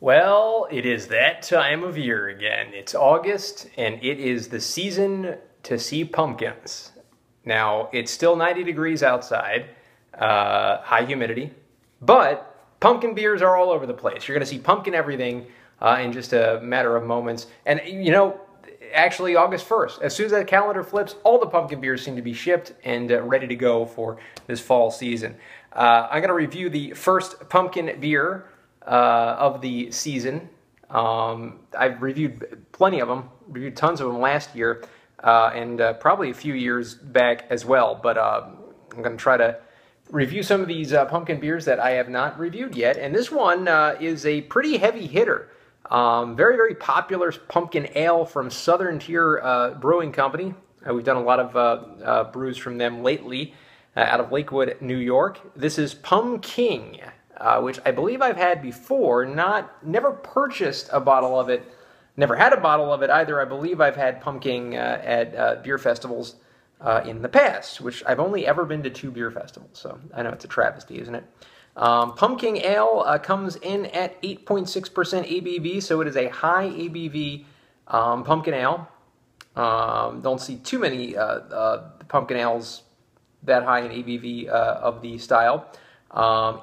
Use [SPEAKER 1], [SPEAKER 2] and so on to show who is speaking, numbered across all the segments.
[SPEAKER 1] Well, it is that time of year again. It's August, and it is the season to see pumpkins. Now, it's still 90 degrees outside, high humidity, but pumpkin beers are all over the place. You're going to see pumpkin everything in just a matter of moments. And, actually August 1st, as soon as that calendar flips, all the pumpkin beers seem to be shipped and ready to go for this fall season. I'm going to review the first pumpkin beer of the season. I've reviewed plenty of them, reviewed tons of them last year, and probably a few years back as well, but I'm going to try to review some of these pumpkin beers that I have not reviewed yet, and this one is a pretty heavy hitter. Very, very popular pumpkin ale from Southern Tier Brewing Company. We've done a lot of brews from them lately out of Lakewood, New York. This is Pumking, which I believe I've had before, never purchased a bottle of it, never had a bottle of it either. I believe I've had Pumking at beer festivals in the past, which I've only ever been to 2 beer festivals, so I know it's a travesty, isn't it? Pumking Ale comes in at 8.6% ABV, so it is a high ABV pumpkin ale. Don't see too many pumpkin ales that high in ABV of the style.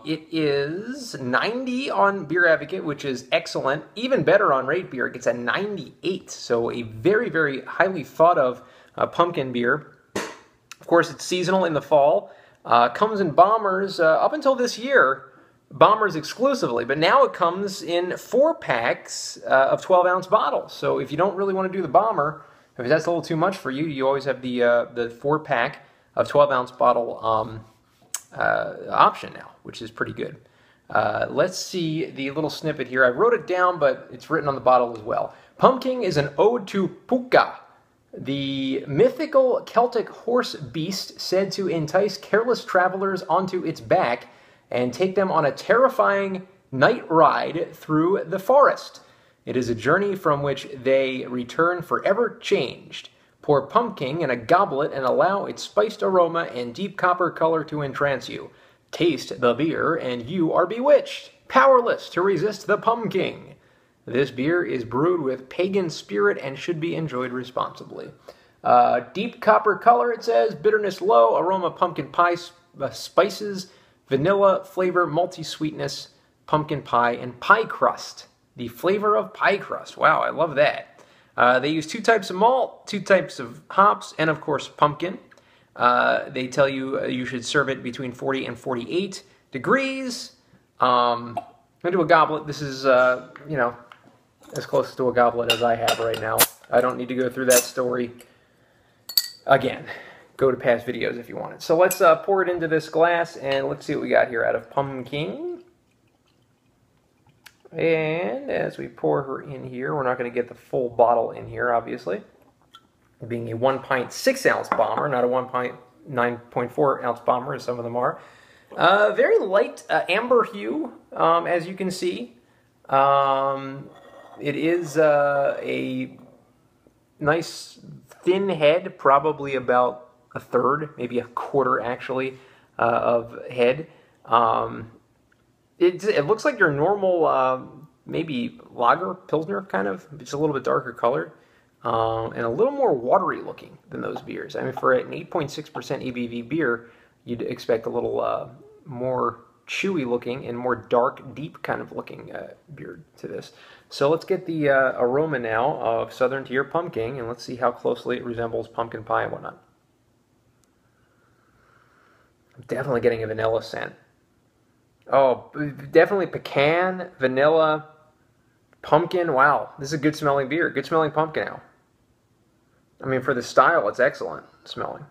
[SPEAKER 1] It is 90 on Beer Advocate, which is excellent. Even better on Rate Beer, it gets a 98. So a very, very highly thought of pumpkin beer. Of course, it's seasonal in the fall. Comes in bombers up until this year, bombers exclusively. But now it comes in 4-packs of 12-ounce bottles. So if you don't really want to do the bomber, if that's a little too much for you, you always have the 4-pack of 12-ounce bottle option now, which is pretty good. Let's see the little snippet here. I wrote it down, but it's written on the bottle as well. Pumking is an ode to Puka, the mythical Celtic horse beast said to entice careless travelers onto its back and take them on a terrifying night ride through the forest. It is a journey from which they return forever changed. Pour pumpkin in a goblet and allow its spiced aroma and deep copper color to entrance you. Taste the beer and you are bewitched, powerless to resist the pumpkin. This beer is brewed with pagan spirit and should be enjoyed responsibly. Deep copper color, it says, bitterness low, aroma pumpkin pie spices, vanilla flavor, malty sweetness, pumpkin pie, and pie crust. The flavor of pie crust. Wow, I love that. They use 2 types of malt, 2 types of hops, and of course pumpkin. They tell you you should serve it between 40 and 48 degrees. Into a goblet. This is, as close to a goblet as I have right now. I don't need to go through that story again. Go to past videos if you want it. So let's pour it into this glass, and let's see what we got here out of Pumking. And as we pour her in here, we're not going to get the full bottle in here, obviously. Being a 1-pint 6-ounce bomber, not a 1-pint 9.4-ounce bomber, as some of them are. Very light amber hue, as you can see. It is a nice thin head, probably about 1/3, maybe 1/4 actually, of head. It looks like your normal, maybe lager, pilsner kind of, just a little bit darker colored, and a little more watery looking than those beers. I mean, for an 8.6% ABV beer, you'd expect a little more chewy looking and more dark, deep kind of looking beer to this. So let's get the aroma now of Southern Tier Pumpkin, and let's see how closely it resembles pumpkin pie and whatnot. I'm definitely getting a vanilla scent. Oh, definitely pecan, vanilla, pumpkin. Wow, this is a good smelling beer, good smelling pumpkin ale. I mean, for the style, it's excellent smelling.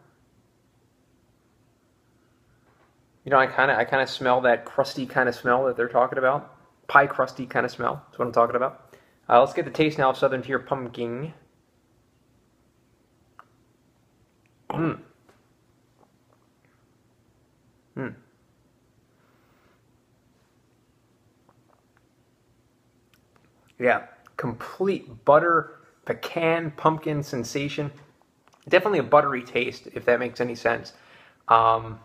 [SPEAKER 1] You know, I kind of smell that crusty kind of smell that they're talking about. Pie crusty kind of smell. That's what I'm talking about. Let's get the taste now of Southern Tier Pumking. Yeah, complete butter, pecan, pumpkin sensation. Definitely a buttery taste, if that makes any sense. And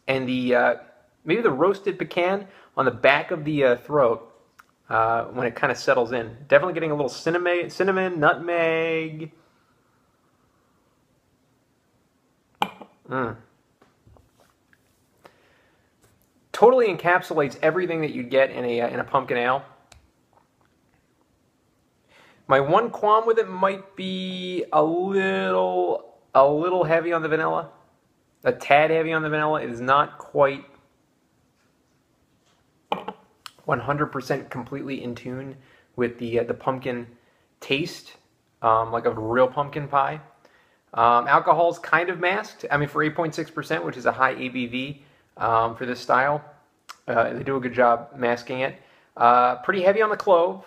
[SPEAKER 1] the maybe the roasted pecan on the back of the throat when it kind of settles in. Definitely getting a little cinnamon, nutmeg. Totally encapsulates everything that you'd get in a pumpkin ale. My one qualm with it might be a little heavy on the vanilla. A tad heavy on the vanilla. It is not quite 100% completely in tune with the pumpkin taste, like a real pumpkin pie. Alcohol's kind of masked. I mean, for 8.6%, which is a high ABV for this style, they do a good job masking it. Pretty heavy on the clove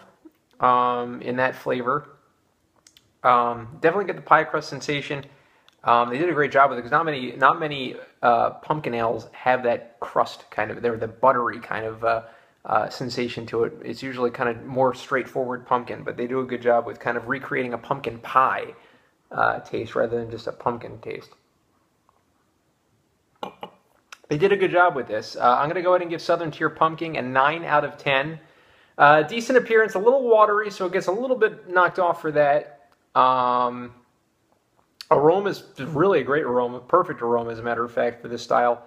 [SPEAKER 1] in that flavor. Definitely get the pie crust sensation. They did a great job with it because not many pumpkin ales have that crust kind of. They're the buttery kind of sensation to it. It's usually kind of more straightforward pumpkin, but they do a good job with kind of recreating a pumpkin pie taste rather than just a pumpkin taste. They did a good job with this. I'm going to go ahead and give Southern Tier Pumking a 9 out of 10. Decent appearance, a little watery, so it gets a little bit knocked off for that. Aroma is really a great aroma, perfect aroma as a matter of fact for this style.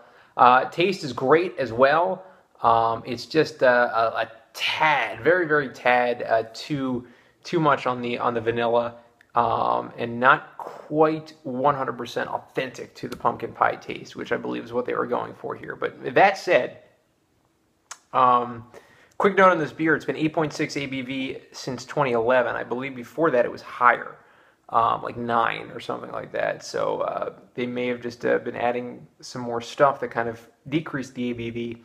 [SPEAKER 1] Taste is great as well. It's just a tad, very tad, too much on the vanilla, and not quite 100% authentic to the pumpkin pie taste, which I believe is what they were going for here. But that said, quick note on this beer: it's been 8.6 ABV since 2011. I believe before that it was higher, like 9 or something like that. So they may have just been adding some more stuff that kind of decreased the ABV.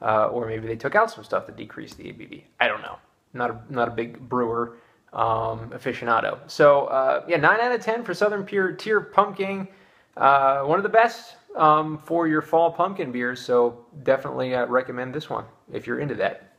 [SPEAKER 1] Or maybe they took out some stuff that decreased the ABV. I don't know. Not a big brewer aficionado. So yeah, 9 out of 10 for Southern Tier Pumking. One of the best for your fall pumpkin beers. So definitely recommend this one if you're into that.